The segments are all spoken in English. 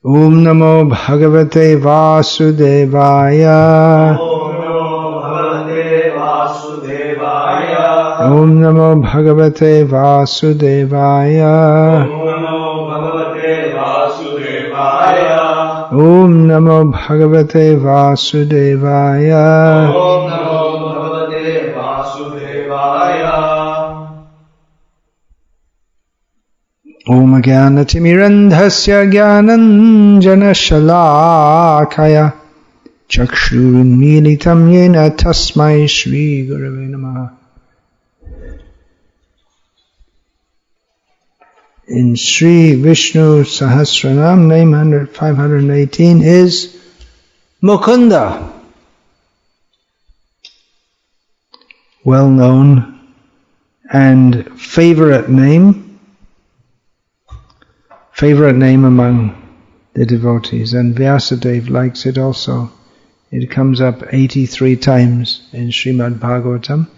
Om Namo Bhagavate Vasudevaya. Om Namo Bhagavate Vasudevaya. Om Namo Bhagavate Vasudevaya. Om Jnanatimirandhasya Jnananjana Shalakaya Chakshurunmilitam Yena Tasmai Shri Gurave Namaha. In Sri Vishnu Sahasranama, name 518 is Mukundah. Well known and favorite name among the devotees, and Vyasadeva likes it also. It comes up 83 times in Srimad Bhagavatam.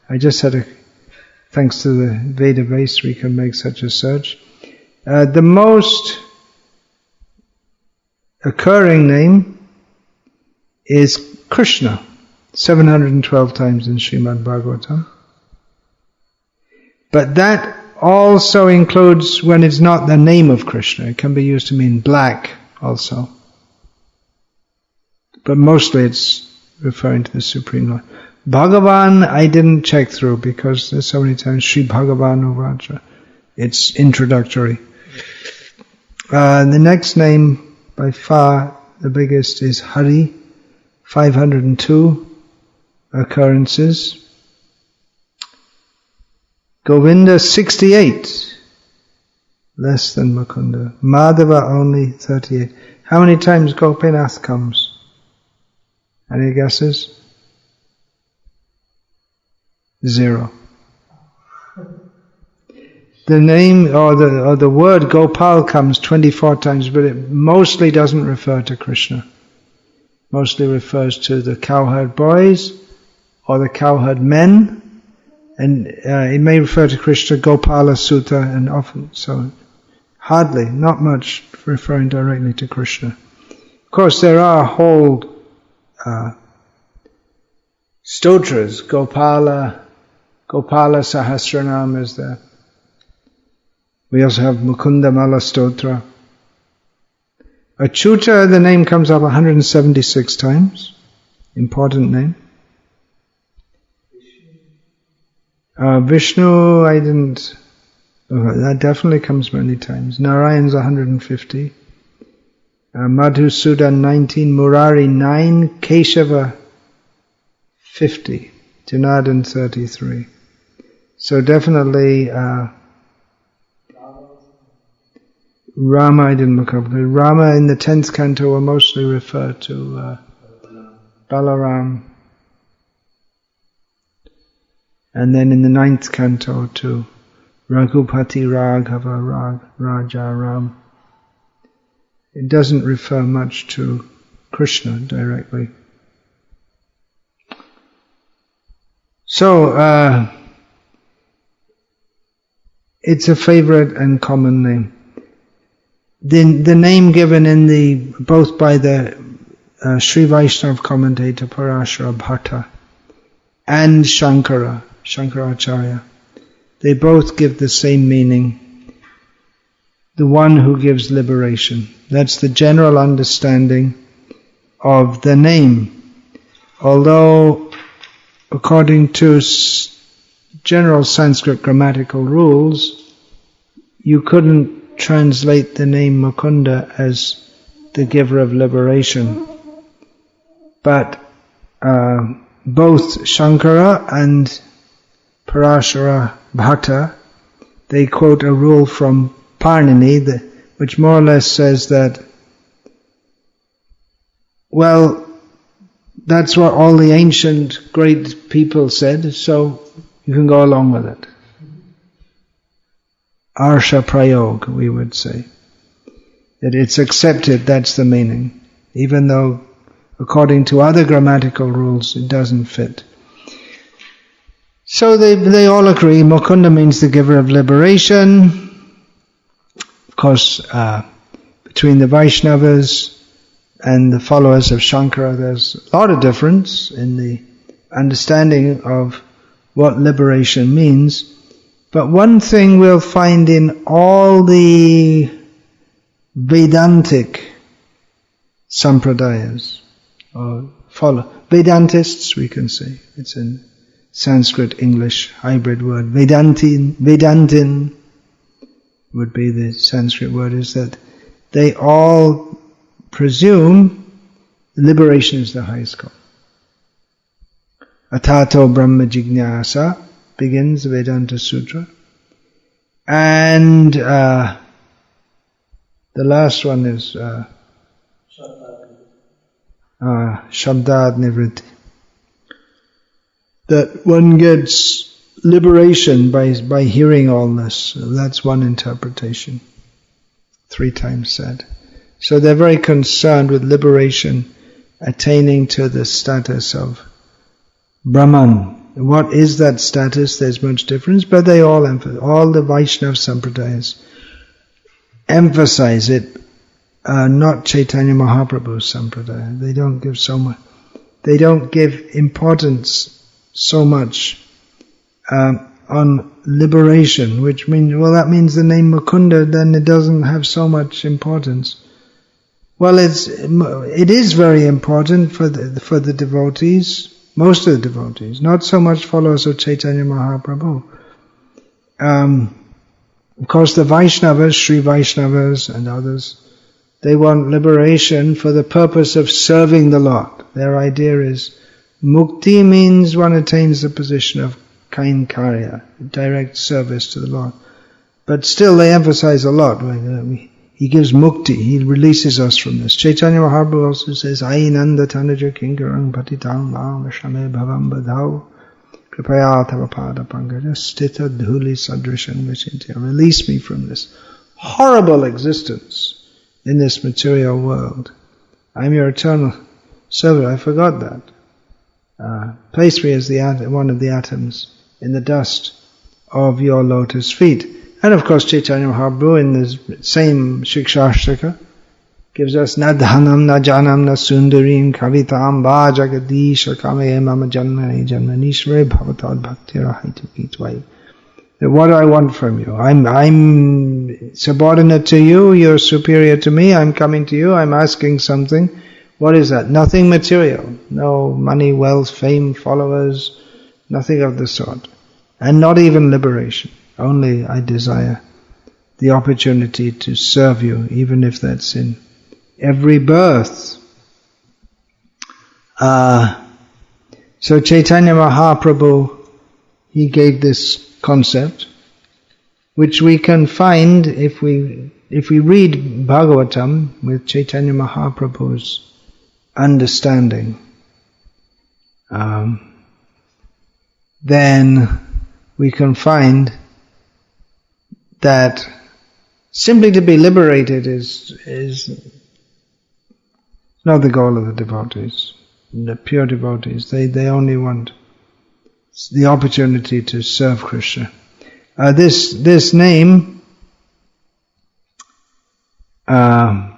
I just had thanks to the Veda base, we can make such a search. The most occurring name is Krishna, 712 times in Srimad Bhagavatam. But that also includes when it's not the name of Krishna. It can be used to mean black also. But mostly it's referring to the Supreme Lord. Bhagavan, I didn't check through because there's so many times Sri Bhagavan Uvacha. It's introductory. The next name, by far the biggest, is Hari, 502 occurrences. Govinda, 68, less than Mukunda. Madhava, only 38. How many times Gopinath comes? Any guesses? 0. The name or the word Gopal comes 24 times, but it mostly doesn't refer to Krishna. Mostly refers to the cowherd boys or the cowherd men. And it may refer to Krishna, Gopala Sutta, and often, so hardly, not much referring directly to Krishna. Of course, there are whole stotras, Gopala Sahasranama is there. We also have Mukunda Mala Stotra. Achyuta, the name comes up 176 times. Important name. Vishnu, I didn't. That definitely comes many times. Narayan's 150. Madhusudan 19. Murari 9. Keshava 50. Janardhan 33. So definitely Rama I didn't look up. Rama in the 10th canto will mostly refer to Balaram. And then in the 9th canto to Raghupati Raghava Raja Ram. It doesn't refer much to Krishna directly. So, it's a favorite and common name. The name given in both by the Sri Vaishnava commentator Parashara Bhatta and Shankaracharya, they both give the same meaning. The one who gives liberation. That's the general understanding of the name. Although, according to general Sanskrit grammatical rules, you couldn't translate the name Mukunda as the giver of liberation. But both Shankara and Parashara Bhatta, they quote a rule from Parnini, which more or less says that, well, that's what all the ancient great people said, so you can go along with it. Arsha Prayog, we would say. That it's accepted, that's the meaning. Even though, according to other grammatical rules, it doesn't fit. So they all agree, Mukunda means the giver of liberation. Of course, between the Vaishnavas and the followers of Shankara, there's a lot of difference in the understanding of what liberation means. But one thing we'll find in all the Vedantic sampradayas, or Vedantists we can say, it's in Sanskrit English hybrid word, Vedantin would be the Sanskrit word, is that they all presume liberation is the highest goal. Atato Brahma Jignasa begins the Vedanta Sutra. And the last one is Shabdad Nivritti. That one gets liberation by hearing all this. That's one interpretation. 3 times said. So they're very concerned with liberation, attaining to the status of Brahman. What is that status? There's much difference, but they all the Vaishnava Sampradayas emphasize it, not Chaitanya Mahaprabhu's Sampradaya. They don't give so much, they don't give importance so much on liberation, which means, well, that means the name Mukundah, then it doesn't have so much importance. Well, it is very important for the devotees, most of the devotees, not so much followers of Chaitanya Mahaprabhu. Of course, the Vaishnavas, Sri Vaishnavas and others, they want liberation for the purpose of serving the Lord. Their idea is mukti means one attains the position of kainkarya, direct service to the Lord. But still they emphasize a lot. He gives mukti, he releases us from this. Chaitanya Mahaprabhu also says, Ainanda tanaja kinkarang patitam vam shame bhavam badhau kripaya tava pada pankaja stita dhuli sadrishan vichintiya. Release me from this horrible existence in this material world. I'm your eternal servant. I forgot that. Place me as one of the atoms in the dust of your lotus feet. And of course Chaitanya Mahaprabhu in the same Shikshashtaka gives us Nadhanam na janam na sundarim kavitam va jagadisha kameye mama janmane janmanishvare bhavatad bhakti rahaitukitwai. What do I want from you? I'm subordinate to you, you're superior to me, I'm coming to you, I'm asking something. What is that? Nothing material. No money, wealth, fame, followers, nothing of the sort. And not even liberation. Only I desire the opportunity to serve you, even if that's in every birth. So Chaitanya Mahaprabhu, he gave this concept, which we can find if we read Bhagavatam with Chaitanya Mahaprabhu's understanding. Then we can find that simply to be liberated is not the goal of the devotees. The pure devotees, they only want the opportunity to serve Krishna. This name comes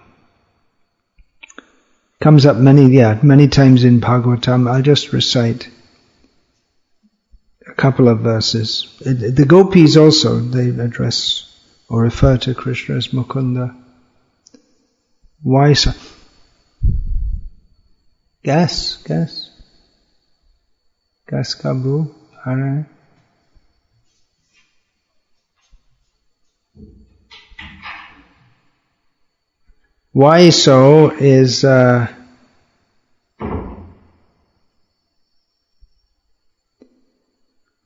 up many times in Bhagavatam. I'll just recite a couple of verses. The gopis also, they address or refer to Krishna as Mukunda. Why so? Gas kabu, Hare. Why so is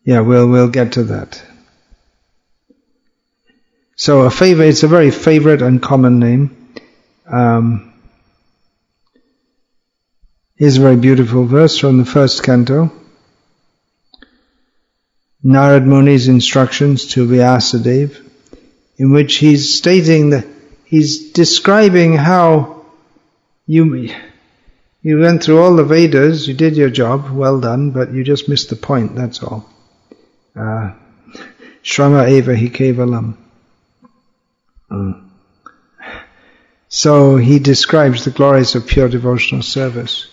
we'll get to that. So it's a very favorite and common name. Here's a very beautiful verse from the first canto. Narad Muni's instructions to Vyasadeva, in which he's stating that he's describing how you went through all the Vedas, you did your job, well done, but you just missed the point, that's all. Shrama eva hi kevalam. So he describes the glories of pure devotional service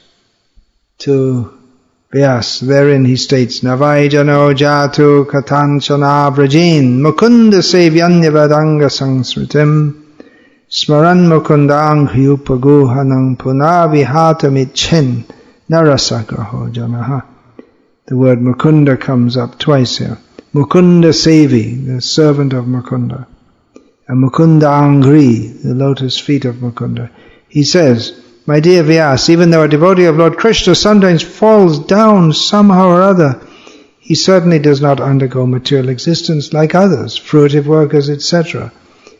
to Vyasa. Therein he states, Navaijano jatu katanchana vrajin mukunda sevyanya vadanga sangsritim smaran mukundang hyupaguhanang punavihatamichin narasagraho janaha. The word Mukunda comes up twice here. Mukunda Sevi, the servant of Mukunda, and Mukunda Angri, the lotus feet of Mukunda. He says, my dear Vyasa, even though a devotee of Lord Krishna sometimes falls down somehow or other, he certainly does not undergo material existence like others, fruitive workers, etc.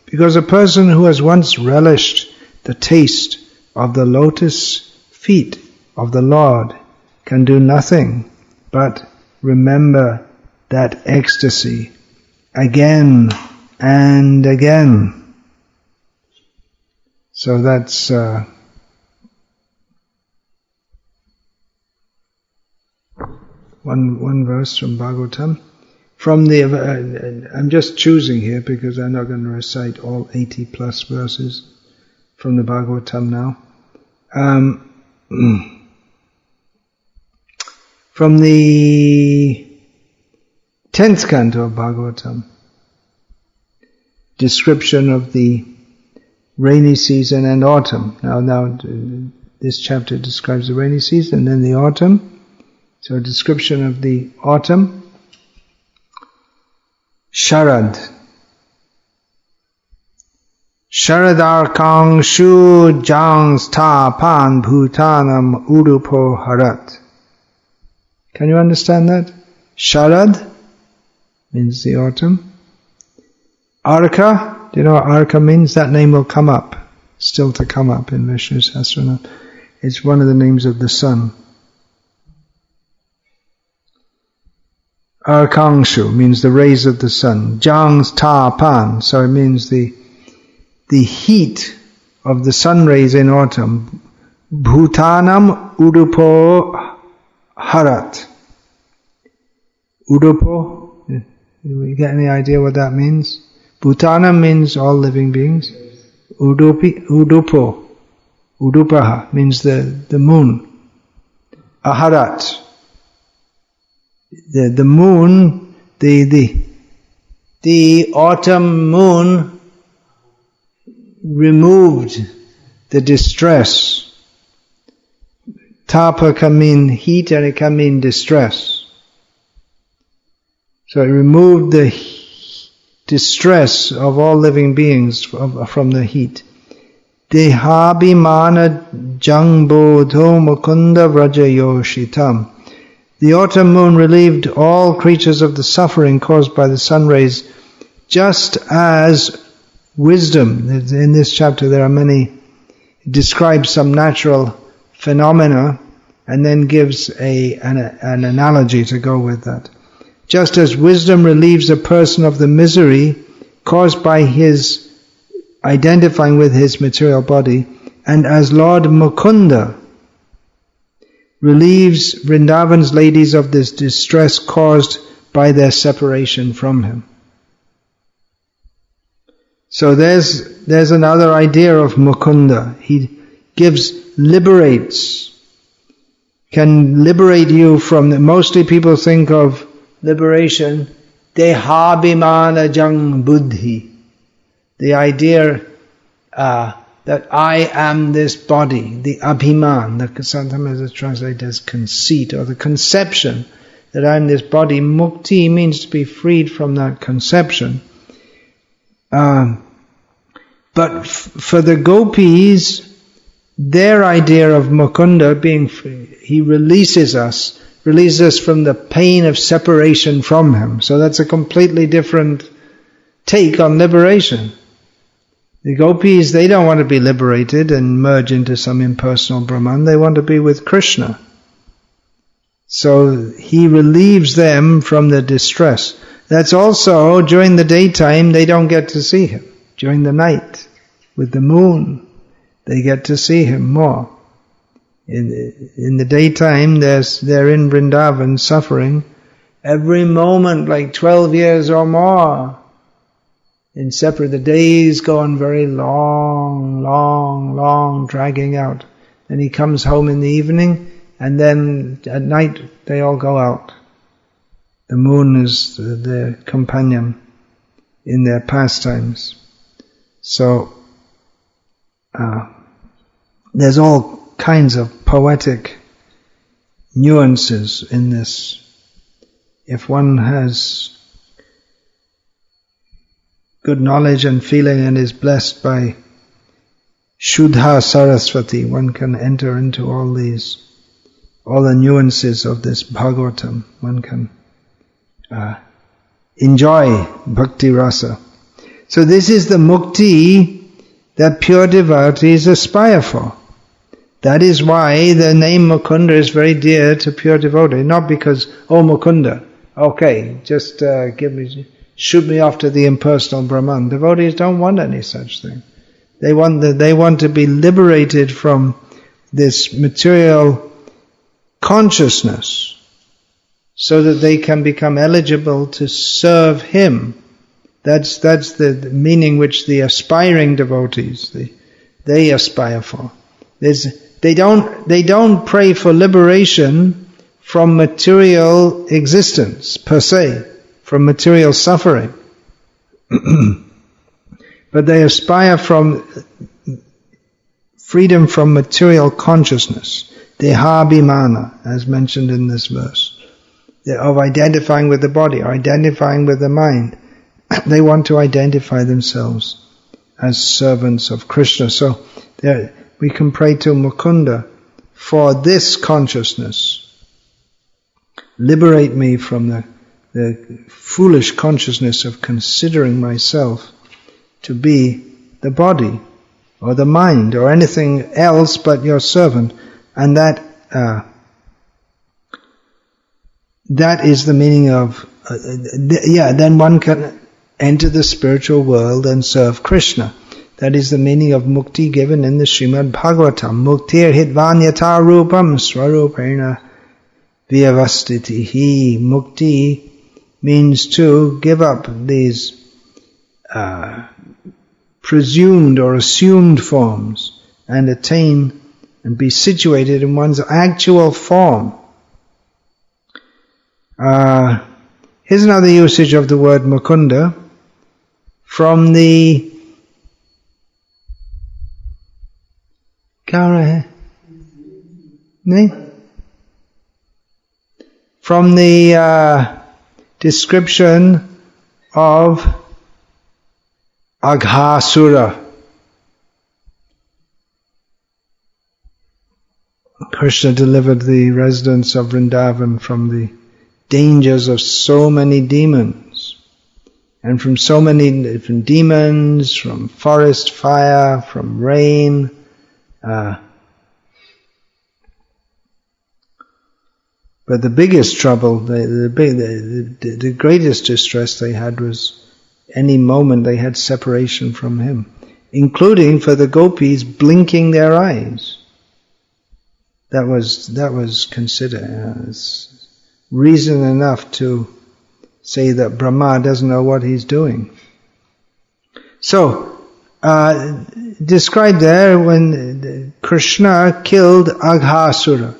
Because a person who has once relished the taste of the lotus feet of the Lord can do nothing but remember that ecstasy again and again. So that's one verse from Bhagavatam. From the I'm just choosing here because I'm not going to recite all 80 plus verses from the Bhagavatam now. From the 10th canto of Bhagavatam, description of the rainy season and autumn. Now this chapter describes the rainy season and then the autumn. So a description of the autumn. Sharad. Sharadarkang shu jangs ta pan bhutanam udupo harat. Can you understand that? Sharad means the autumn. Arka, do you know what Arka means? That name will come up, still to come up in Vishnu Sahasranama. It's one of the names of the sun. Arkangshu means the rays of the sun. Jangs ta pan, so it means the heat of the sun rays in autumn. Bhutanam udupo harat. Udupo, you get any idea what that means? Bhutanam means all living beings. Udupo, udupaha means the moon. Aharat, the moon, the autumn moon removed the distress. Tapa can mean heat and it can mean distress. So it removed the distress of all living beings from the heat. Dehabhimana jangbodho mukunda vrajayoshitam. The autumn moon relieved all creatures of the suffering caused by the sun rays, just as wisdom, in this chapter there are many, it describes some natural phenomena and then gives an analogy to go with that. Just as wisdom relieves a person of the misery caused by his identifying with his material body, and as Lord Mukunda relieves Vrindavan's ladies of this distress caused by their separation from him. So there's another idea of Mukunda. He liberates, can liberate you from, mostly people think of liberation, dehabhimana jang buddhi, the idea that I am this body, the abhiman, that sometimes is translated as conceit, or the conception that I am this body. Mukti means to be freed from that conception. But for the gopis, their idea of Mukunda being free, he releases us from the pain of separation from him. So that's a completely different take on liberation. The gopis, they don't want to be liberated and merge into some impersonal Brahman. They want to be with Krishna. So he relieves them from the distress. That's also, during the daytime, they don't get to see him. During the night, with the moon, they get to see him more. In the daytime, they're in Vrindavan suffering every moment, like 12 years or more. in separate, the days go on very long, dragging out. Then he comes home in the evening, and then at night they all go out. The moon is their companion in their pastimes. So there's all kinds of poetic nuances in this. If one has good knowledge and feeling and is blessed by Shuddha Saraswati, one can enter into all the nuances of this Bhagavatam. One can enjoy Bhakti Rasa. So this is the mukti that pure devotees aspire for. That is why the name Mukundah is very dear to pure devotee. Not because, oh Mukundah, okay, just shoot me off to the impersonal Brahman. Devotees don't want any such thing. They want to be liberated from this material consciousness, so that they can become eligible to serve Him. That's the meaning which the aspiring devotees they aspire for. They don't pray for liberation from material existence per se, from material suffering, but they aspire from freedom from material consciousness, dehabhimana, as mentioned in this verse, of identifying with the body, or identifying with the mind. They want to identify themselves as servants of Krishna. So we can pray to Mukundah for this consciousness. Liberate me from the foolish consciousness of considering myself to be the body or the mind or anything else but your servant. And that is the meaning of then one can enter the spiritual world and serve Krishna. That is the meaning of mukti given in the Srimad Bhagavatam. Muktir hitvanyata rupam swarupena vyavastitihi. Mukti means to give up these presumed or assumed forms and attain and be situated in one's actual form. Here's another usage of the word Mukundah from the description of Aghasura. Krishna delivered the residents of Vrindavan from the dangers of so many demons, and from so many different demons, from forest fire, from rain. But the biggest trouble, the greatest distress they had was any moment they had separation from Him, including for the gopis blinking their eyes. That was considered as reason enough to say that Brahma doesn't know what he's doing. So, described there when Krishna killed Aghasura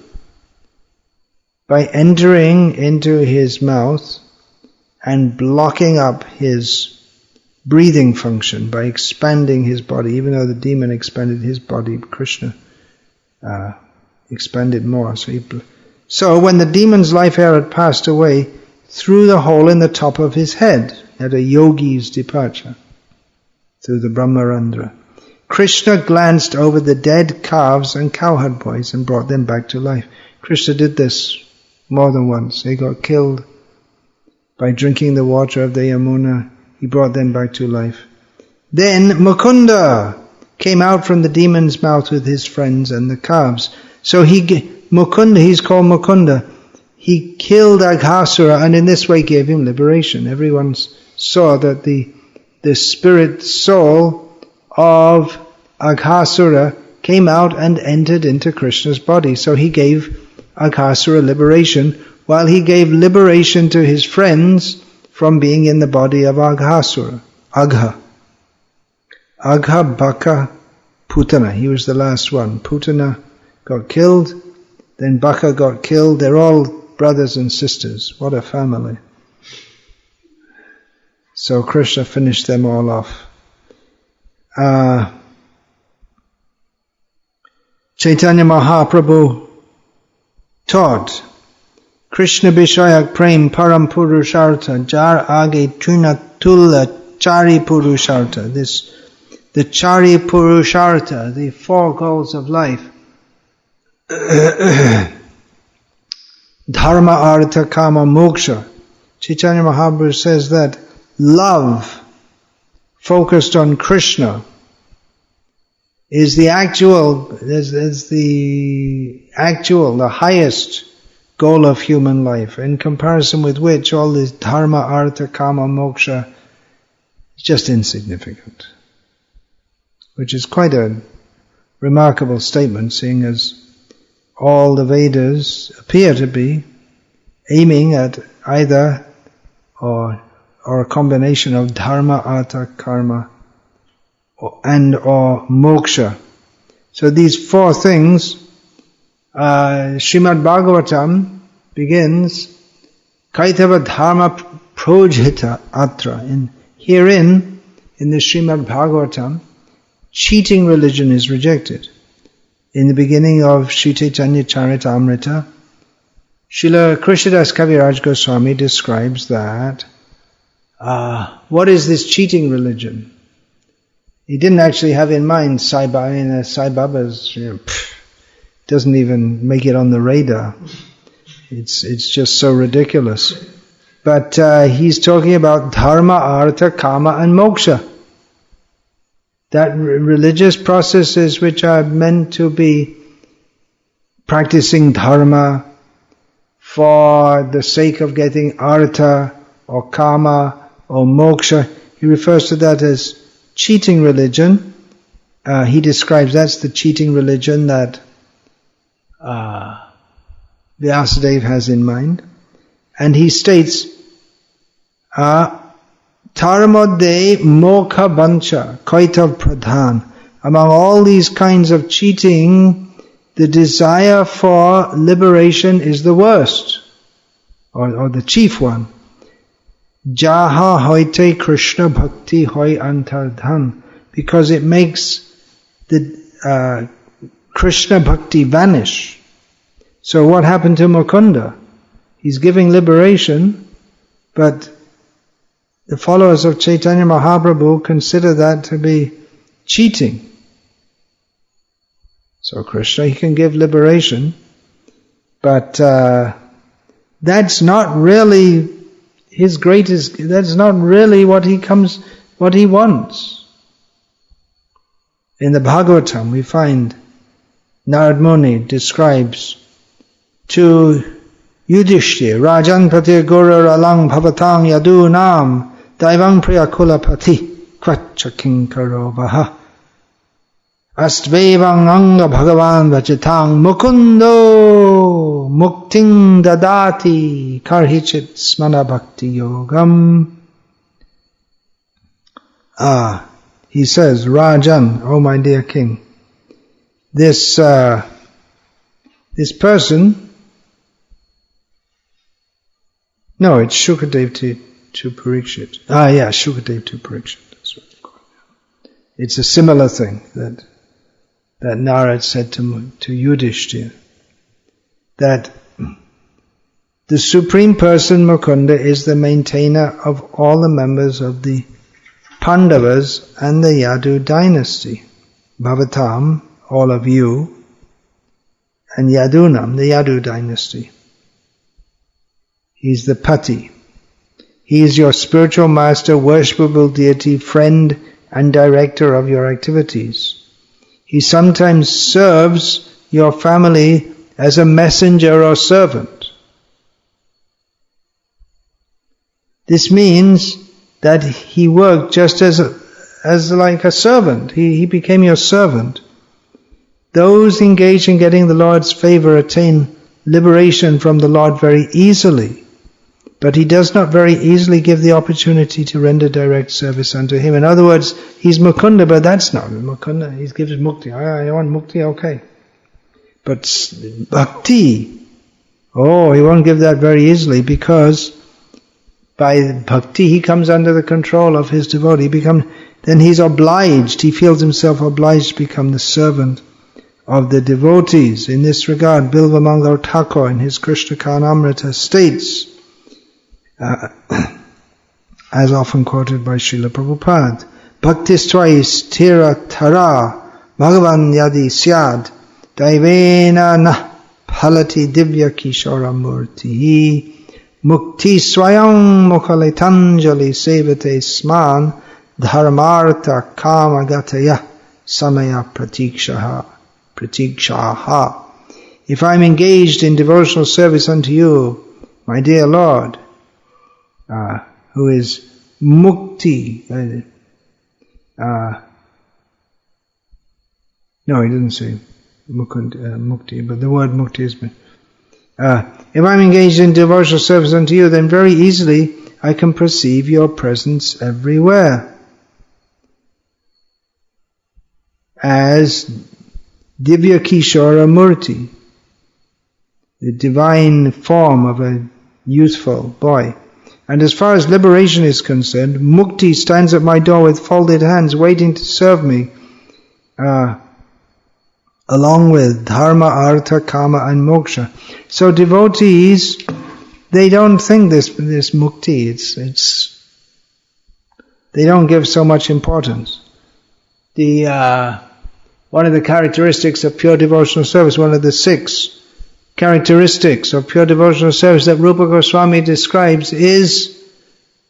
by entering into his mouth and blocking up his breathing function by expanding his body. Even though the demon expanded his body, Krishna expanded more. So when the demon's life air had passed away, through the hole in the top of his head, at a yogi's departure, through the Brahmarandra, Krishna glanced over the dead calves and cowherd boys and brought them back to life. Krishna did this more than once. They got killed by drinking the water of the Yamuna. He brought them back to life. Then Mukundah came out from the demon's mouth with his friends and the calves. So he's called Mukundah. He killed Aghasura and in this way gave him liberation. Everyone saw that the spirit soul of Aghasura came out and entered into Krishna's body. So he gave Aghasura liberation, while he gave liberation to his friends from being in the body of Aghasura, Agha. Agha, Bhaka, Putana. He was the last one. Putana got killed, then Bhaka got killed. They're all brothers and sisters. What a family. So Krishna finished them all off. Chaitanya Mahaprabhu taught Krishna Vishayak Prem Param Purushartha Jar Age Tunatulla Chari Purushartha. The Chari Purushartha, the four goals of life. Dharma, Artha, Kama, Moksha. Chaitanya Mahaprabhu says that love focused on Krishna is the highest goal of human life, in comparison with which all this dharma, artha, kama, moksha is just insignificant. Which is quite a remarkable statement, seeing as all the Vedas appear to be aiming at either or a combination of dharma, artha, karma, or moksha. So these four things, Srimad Bhagavatam begins, Kaitava dharma projhita atra. Herein, in the Srimad Bhagavatam, cheating religion is rejected. In the beginning of Sri Chaitanya Charitamrita, Srila Krishnadas Kaviraj Goswami describes that what is this cheating religion? He didn't actually have in mind Sai Baba's, doesn't even make it on the radar. It's just so ridiculous. But he's talking about dharma, artha, kama and moksha. That religious processes which are meant to be practicing dharma for the sake of getting artha or kama or moksha. He refers to that as cheating religion. He describes that's the cheating religion that Vyasadeva has in mind. And he states, Taramode mokha bancha kaitav pradhan. Among all these kinds of cheating, the desire for liberation is the worst, or the chief one. Jaha hoite Krishna bhakti hoy antardhan, because it makes the Krishna bhakti vanish. So what happened to Mukundah? He's giving liberation, but the followers of Chaitanya Mahaprabhu consider that to be cheating. So Krishna, he can give liberation, but that's not really his greatest, that's not really what he wants. In the Bhagavatam we find Narad Muni describes to Yudhishthira, Rajan Pati Guru Alang Bhavatang Yadu Nam Daivang Priyakula Pati Kvachaking Karobaha Astvevang Anga Bhagavan Vajatang Mukundo Mukting Dadati Karhichit Smana Bhakti Yogam. He says, Rajan, oh my dear king, this person, no, it's Shukadev to Parikshit. Shukadev to Parikshit. That's what they call it. It's a similar thing that Narad said to Yudhishthira, that the Supreme Person Mukunda is the maintainer of all the members of the Pandavas and the Yadu dynasty. Bhavatam, all of you, and Yadunam, the Yadu dynasty. He's the Pati. He is your spiritual master, worshipable deity, friend and director of your activities. He sometimes serves your family as a messenger or servant. This means that he worked just as like a servant. He became your servant. Those engaged in getting the Lord's favor attain liberation from the Lord very easily. but he does not very easily give the opportunity to render direct service unto him. In other words, he's Mukundah, but that's not Mukundah. He gives mukti. I want mukti, okay. But bhakti, he won't give that very easily, because by bhakti he comes under the control of his devotee. Then he's obliged, he feels himself obliged to become the servant of the devotees. In this regard, Bilvamangal Thakur in his Krishna Karnamrita states, as often quoted by Srila Prabhupada, Bhaktistvai stira tara Bhagavan yadi syad daivena na phalati divya kishora murti mukti swayam mukhalitanjali sevate sman dharmartha kama gataya samaya pratikshaha. If I am engaged in devotional service unto you, my dear Lord, who is mukti. No, he didn't say mukti, but the word mukti is. If I'm engaged in devotional service unto you, then very easily I can perceive your presence everywhere. As Divya Kishora Murti, the divine form of a youthful boy. And as far as liberation is concerned, Mukti stands at my door with folded hands waiting to serve me, along with Dharma, Artha, Kama and Moksha. So devotees, they don't think this Mukti, they don't give so much importance. One of the characteristics of pure devotional service, one of the 6 characteristics of pure devotional service that Rupa Goswami describes is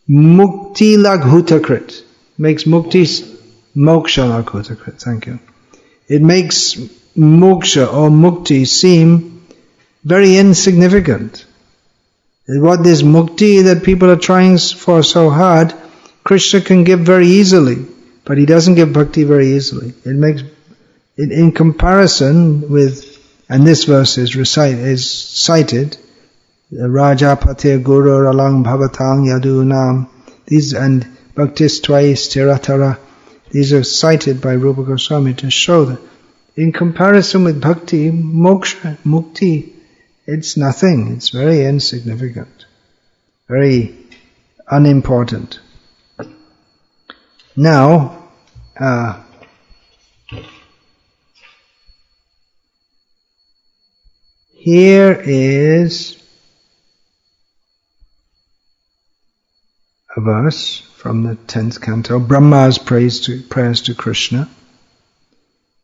Mukti Laghutakrit. Makes Mukti Moksha Laghutakrit. Thank you. It makes Moksha or Mukti seem very insignificant. What this Mukti that people are trying for so hard, Krishna can give very easily, but he doesn't give bhakti very easily. It makes it in comparison with, and this verse is cited, Rajapatir Guru Alang Bhavatang Yadunam, these and Bhaktistvai Stiratara, these are cited by Rupa Goswami to show that in comparison with bhakti, moksha, mukti, it's nothing, it's very insignificant, very unimportant. Now, here is a verse from the 10th canto, Brahma's prayers to Krishna.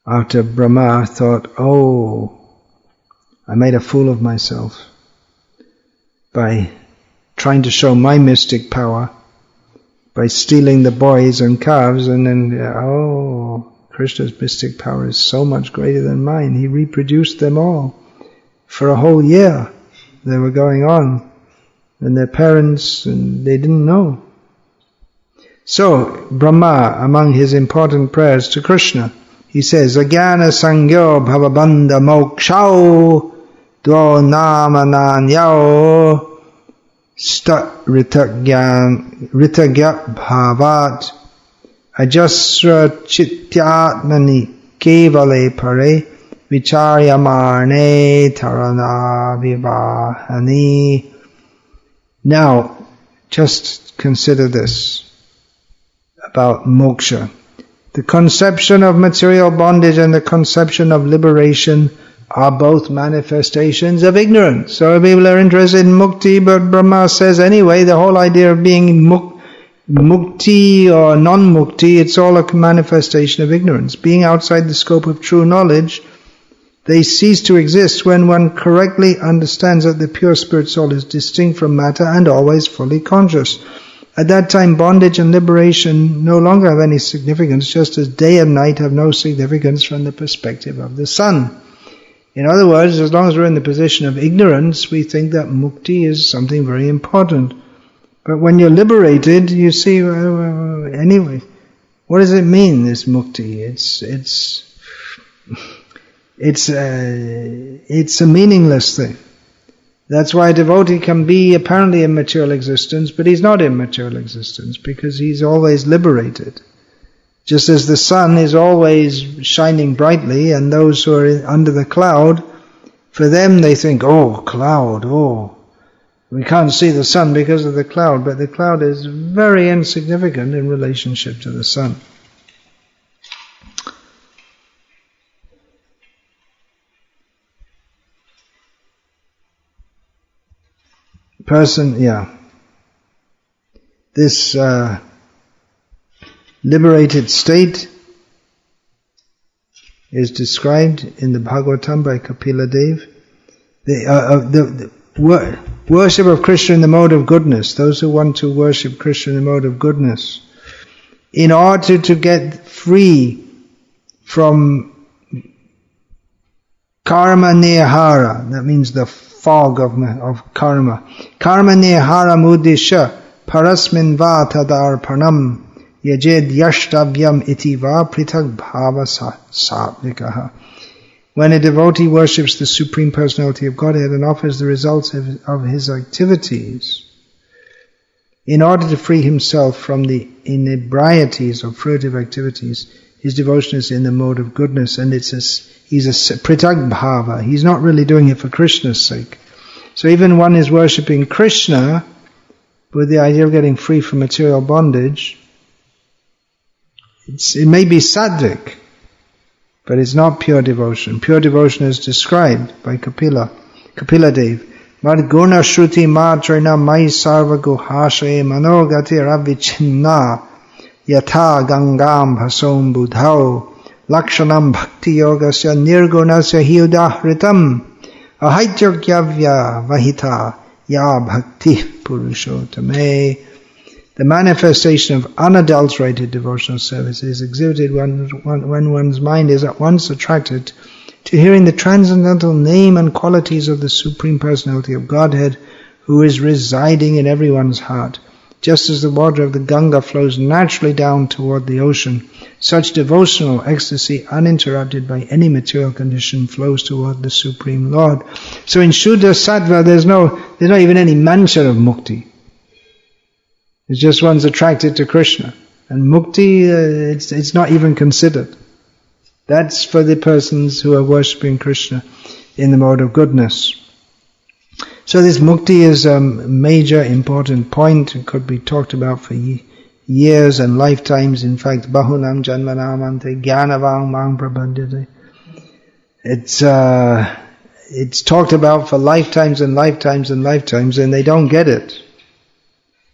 After Brahma thought, I made a fool of myself by trying to show my mystic power, by stealing the boys and calves, and then, Krishna's mystic power is so much greater than mine. He reproduced them all. For a whole year they were going on, and their parents, and they didn't know. So, Brahma, among his important prayers to Krishna, he says, Agyana Sangyo Bhavabandha Mokshao Dvo Namananyao Stat Ritagya Bhavat Ajasra Chityatmani Kevale Pare Vicharyamane Tarana Vivahani. Now, just consider this about moksha. The conception of material bondage and the conception of liberation are both manifestations of ignorance. So people are interested in mukti, but Brahma says anyway, the whole idea of being mukti or non-mukti, it's all a manifestation of ignorance. Being outside the scope of true knowledge, they cease to exist when one correctly understands that the pure spirit soul is distinct from matter and always fully conscious. At that time, bondage and liberation no longer have any significance, just as day and night have no significance from the perspective of the sun. In other words, as long as we're in the position of ignorance, we think that mukti is something very important. But when you're liberated, you see, anyway, what does it mean, this mukti? It's a meaningless thing. That's why a devotee can be apparently in material existence, but he's not in material existence because he's always liberated. Just as the sun is always shining brightly, and those who are under the cloud, for them they think, oh, cloud, oh, we can't see the sun because of the cloud, but the cloud is very insignificant in relationship to the sun. This liberated state is described in the Bhagavatam by Kapila Dev. The worship of Krishna in the mode of goodness, those who want to worship Krishna in the mode of goodness, in order to get free from karma nihara, that means the fog of karma. Karma nihara mudisha parasmin va tadarpanam yajed yashtavyam iti va pritag bhava satvikaha. When a devotee worships the Supreme Personality of Godhead and offers the results of his activities, in order to free himself from the inebrieties of fruitive activities, his devotion is in the mode of goodness, and he's a pritag bhava. He's not really doing it for Krishna's sake. So even one is worshipping Krishna with the idea of getting free from material bondage. It may be sattvic, but it's not pure devotion. Pure devotion is described by Kapila Dev. Mad guna shruti matrina mai sarva guhashe manogati ravichinna yatha gangam bhasom buddhao lakshanam bhakti yogasya nirgunasya hiudahritam ahaityogavya vahita ya bhakti purushotame. The manifestation of unadulterated devotional service is exhibited when one's mind is at once attracted to hearing the transcendental name and qualities of the Supreme Personality of Godhead, who is residing in everyone's heart. Just as the water of the Ganga flows naturally down toward the ocean, such devotional ecstasy, uninterrupted by any material condition, flows toward the Supreme Lord. So in Shuddha Sattva, there's not even any mention of mukti. It's just one's attracted to Krishna. And mukti, it's not even considered. That's for the persons who are worshipping Krishna in the mode of goodness. So this mukti is a major important point. It could be talked about for years and lifetimes. In fact, bahunam janmanamante jnanavang mang prabhadyate. It's talked about for lifetimes and lifetimes and lifetimes, and they don't get it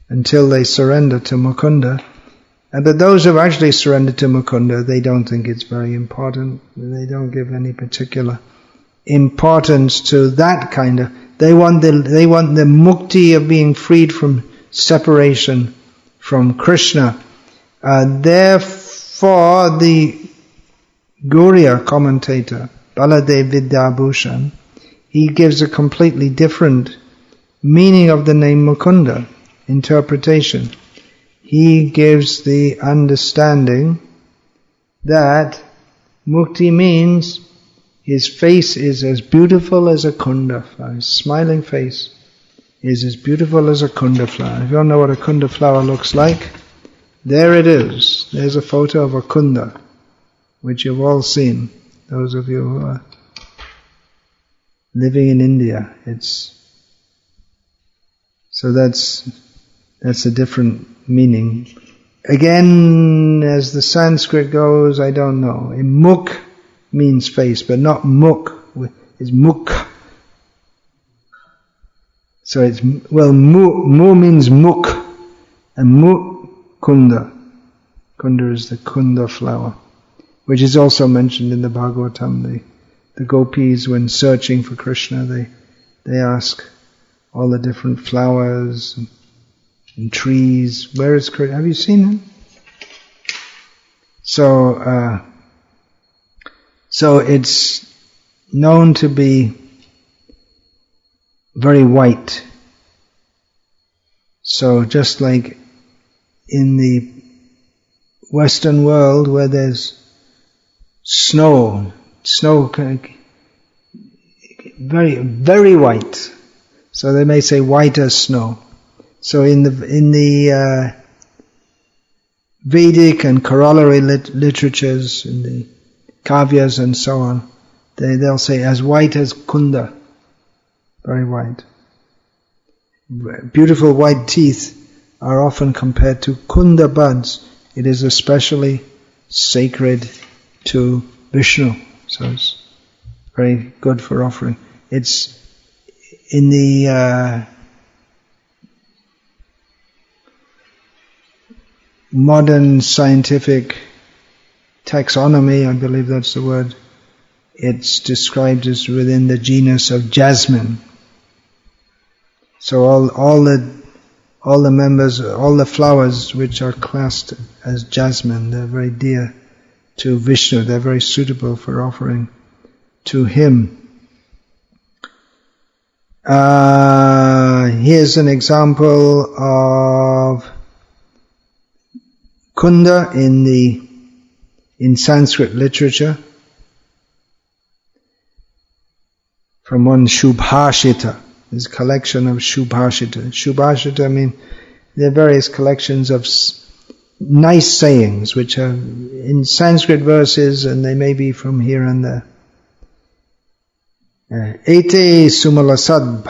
until they surrender to Mukundah. But those who have actually surrendered to Mukundah, they don't think it's very important. They don't give any particular importance to that kind of. They want the mukti of being freed from separation from Krishna. Therefore, the Gauriya commentator, Baladev Vidyabhushan, he gives a completely different meaning of the name Mukundah, interpretation. He gives the understanding that mukti means his face is as beautiful as a kunda flower. His smiling face is as beautiful as a kunda flower. If you don't know what a kunda flower looks like, there it is. There's a photo of a kunda, which you've all seen, those of you who are living in India. So that's a different meaning. Again, as the Sanskrit goes, I don't know. Mukh means face, but not mukh. It's mukh. So it's, mu means mukh, and mukunda. Kunda is the kunda flower, which is also mentioned in the Bhagavatam. The gopis, when searching for Krishna, they ask all the different flowers and trees, where is Krishna? Have you seen him? So it's known to be very white. So just like in the Western world where there's snow very, very white. So they may say white as snow. So in the Vedic and corollary literatures, in the kavyas and so on, they'll say as white as kunda, very white. Beautiful white teeth are often compared to kunda buds. It is especially sacred to Vishnu, so it's very good for offering. It's in the modern scientific taxonomy, I believe that's the word, it's described as within the genus of jasmine. So all the members, all the flowers which are classed as jasmine, they're very dear to Vishnu, they're very suitable for offering to him. Here's an example of kunda in Sanskrit literature from one Shubhashita. There's a collection of Shubhashita. Shubhashita mean there are various collections of nice sayings which are in Sanskrit verses, and they may be from here and there. Ete sumalasad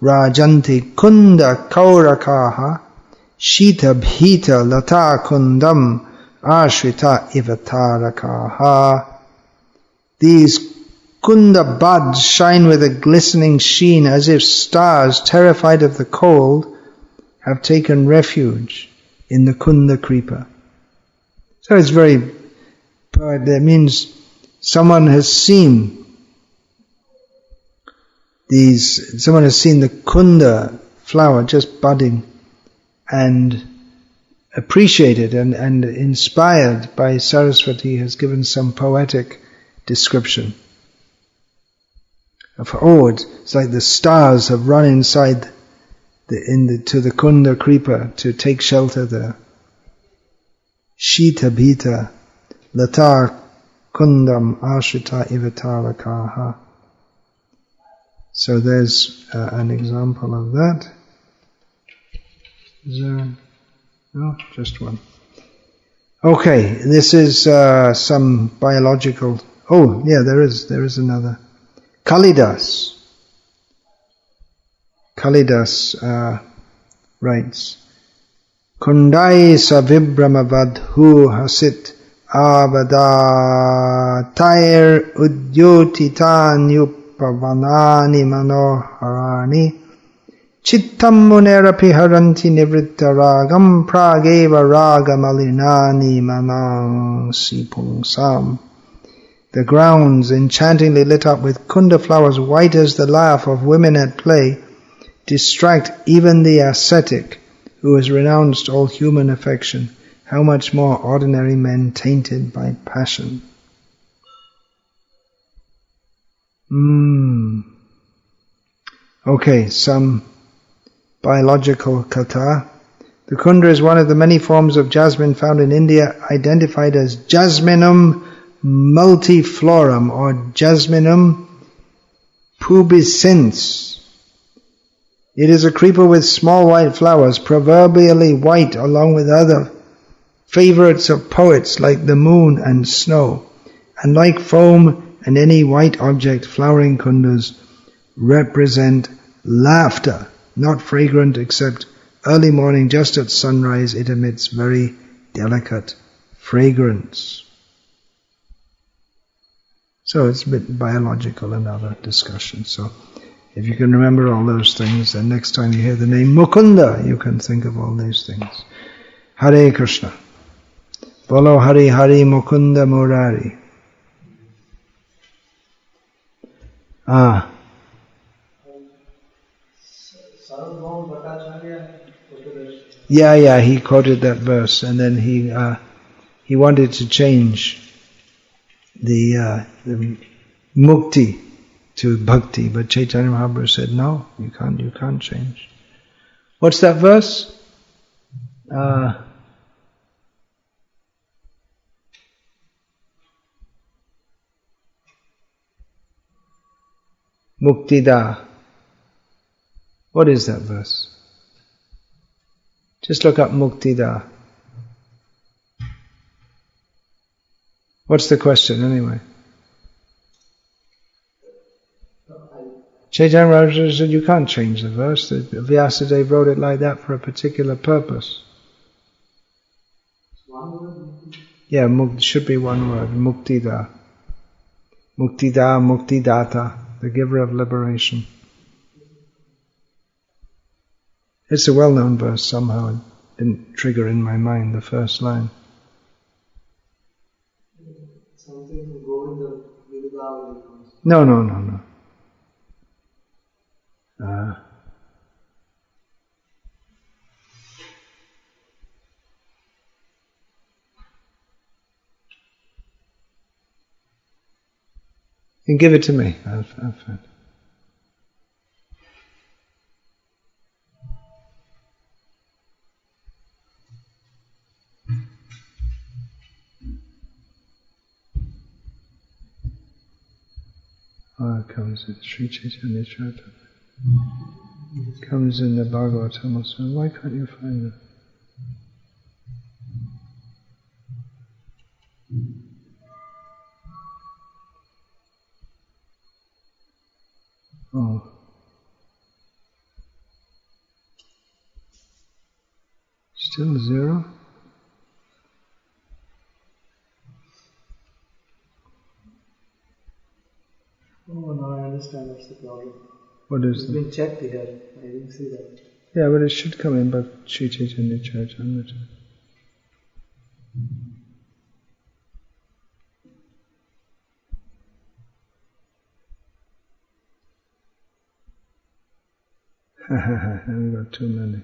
rajanti kunda kaurakaha shita bhita lata kundam ashrita ivatarakaha. These kunda buds shine with a glistening sheen as if stars, terrified of the cold, have taken refuge in the kunda creeper. So it's very, that means someone has seen the kunda flower just budding and appreciated and inspired by Saraswati, has given some poetic description of, it's like the stars have run inside to the kunda creeper to take shelter there. Shita bhita lata kundam ashrita ivatarakaha. So there's an example of that. Is there? No, just one. Okay, this is some biological. Oh, yeah, there is another. Kalidas writes, Kundai savibramavadhu hasit avadatair udyotitanyupavanani manoharani chittam munerapi haranti nivritta ragam prageva ragamalinani manansi pungsam. The grounds, enchantingly lit up with kunda flowers white as the laugh of women at play, distract even the ascetic who has renounced all human affection. How much more ordinary men tainted by passion. Okay, some biological katha. The kunda is one of the many forms of jasmine found in India, identified as Jasminum multiflorum or Jasminum pubescens. It is a creeper with small white flowers, proverbially white along with other favorites of poets like the moon and snow. And like foam and any white object, flowering kundas represent laughter, not fragrant except early morning, just at sunrise. It emits very delicate fragrance. So it's a bit biological, another discussion. So if you can remember all those things, then next time you hear the name Mukundah, you can think of all these things. Hare Krishna. Bolo Hari Hari Mukunda Murari. Yeah, he quoted that verse, and then he wanted to change the mukti to bhakti, but Chaitanya Mahaprabhu said, no, you can't change. What's that verse? Muktida. What is that verse? Just look up Muktida. What's the question anyway? Chaitanya Maharaj said you can't change the verse. Vyasadeva wrote it like that for a particular purpose. Yeah, should be one word. Muktida. Muktida, Muktidata, the giver of liberation. It's a well-known verse somehow. It didn't trigger in my mind the first line. Something to go in the Vidavali. No. You can give it to me. I'll find it. Oh, it comes in Sri Chaitanya Charita. It comes in the Bhagavatam also. Why can't you find it? Oh. Still 0? Oh, now I understand what's the problem. What is it's been checked here. I didn't see that. Yeah, but it should come in, but Sri Chaitanya Charitamrita. I've got too many.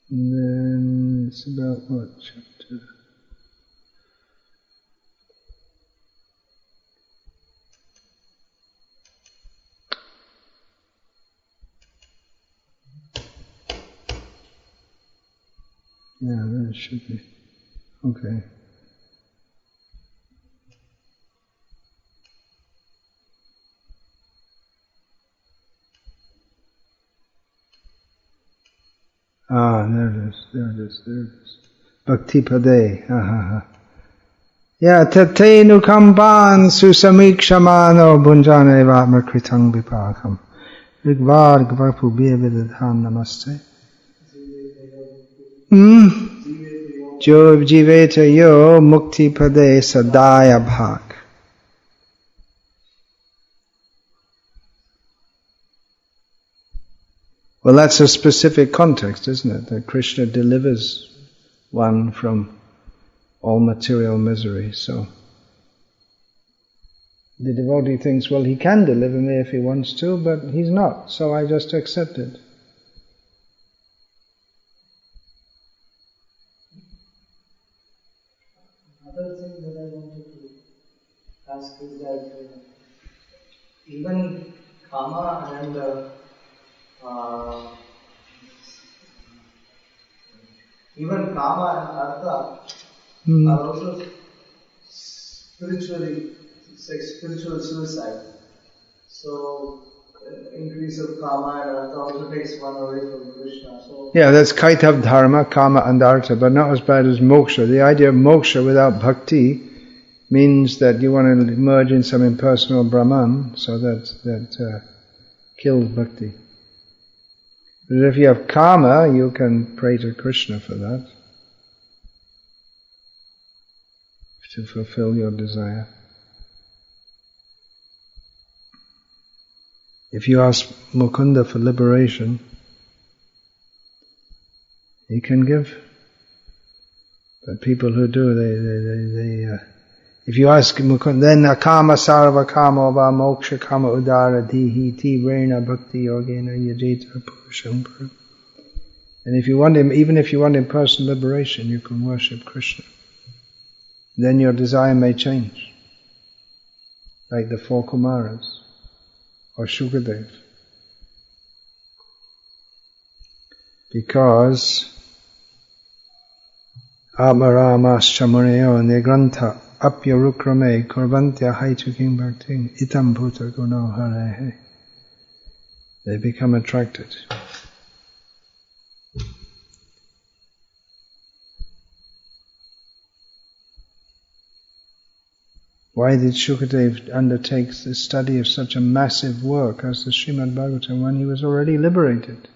And then it's about what chapter? Yeah, that should be. Okay. There it is. Bhakti Pade. Ya tate nukamban susamikṣamano bunjane vatma kritang vipakam. Rigvar gvapu bhyavidadhan namaste. Jo jiveta yo mukti pade sadaya bhak. Well, that's a specific context, isn't it? That Krishna delivers one from all material misery. So the devotee thinks, well, he can deliver me if he wants to, but he's not, so I just accept it. Another thing that I wanted to ask is that even Kama and even Kama and Artha are also spiritually, it's like spiritual suicide. So, increase of Kama and Artha also takes one away from Krishna. So yeah, that's Kaitav Dharma, Kama and Artha, but not as bad as moksha. The idea of moksha without bhakti means that you want to merge in some impersonal Brahman, so that kills bhakti. But if you have karma, you can pray to Krishna for that, to fulfill your desire. If you ask Mukundah for liberation, he can give. But people who do, they if you ask Mukundah, then akama sarva kama va moksha kama udara dihi ti rena bhakti yogena yajita purusham. And if you want him, even if you want him personal liberation, you can worship Krishna. Then your desire may change. Like the 4 Kumaras. or Shukadev. Because Amaramaschamuneo Nigrantha Apyarukrame Kurvantya Haituking Bhakting Itam Bhuta Guno Harehe. They become attracted. Why did Shukadev undertake the study of such a massive work as the Srimad Bhagavatam when he was already liberated?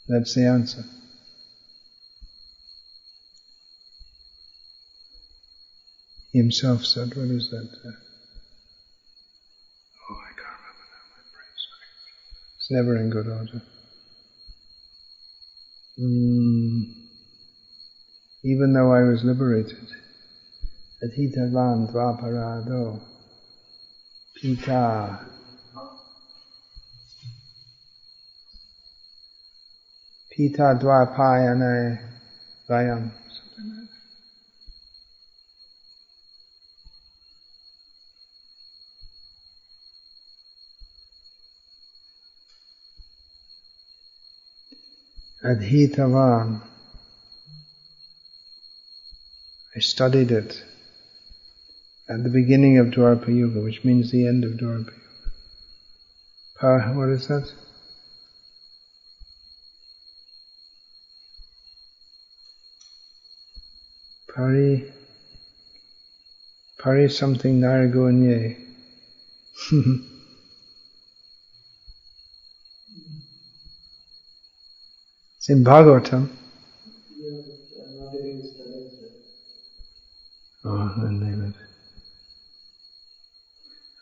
That's the answer. He himself said, what is that? I can't remember that, my brain's not. It's never in good order. Even though I was liberated, Adhitavan Dvaparado Pita Dvapayane Vayam, something like that. Adhitavan, I studied it at the beginning of Dwapara Yuga, which means the end of Dwapara Yuga. What is that? Pari something Naragonye. It's in Bhagavatam. Oh, then leave it.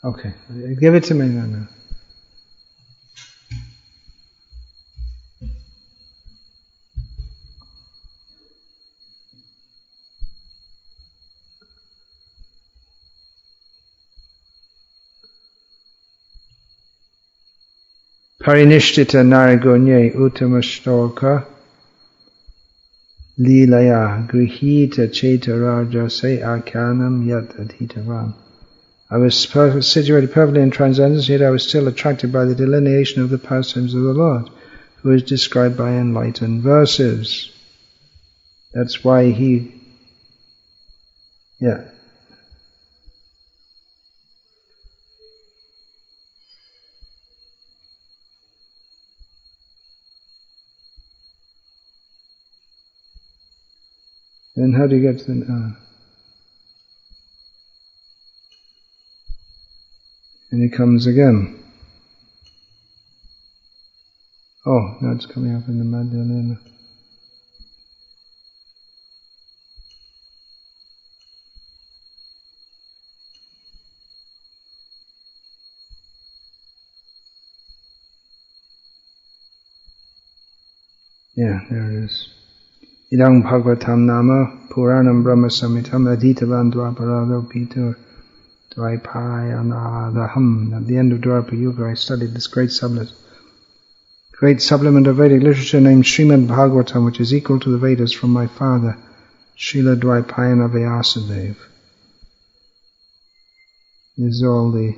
Okay, give it to me then. Parinishtita Naragonye Uttamastoka Leelaya Grihita Chetaraja Se Akyanam Yat Adhitavan. I was situated perfectly in transcendence, yet I was still attracted by the delineation of the pastimes of the Lord, who is described by enlightened verses. That's why Then how do you get to the... And it comes again. Oh, now it's coming up in the Madhyalena. Yeah, there it is. Idang Bhagavatam Nama Puranam Brahma Samitam Adhitavan Dvaparado Pitur Dvaipayanadaham. At the end of Dwapara Yuga, I studied this great supplement of Vedic literature named Srimad Bhagavatam, which is equal to the Vedas from my father, Srila Dvaipayana Vyasadeva. This is all the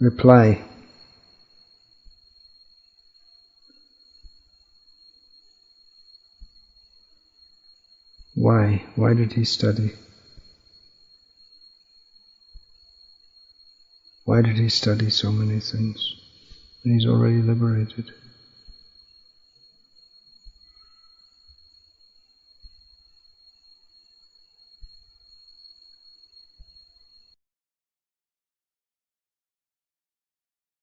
reply. Why? Why did he study? Why did he study so many things when he's already liberated?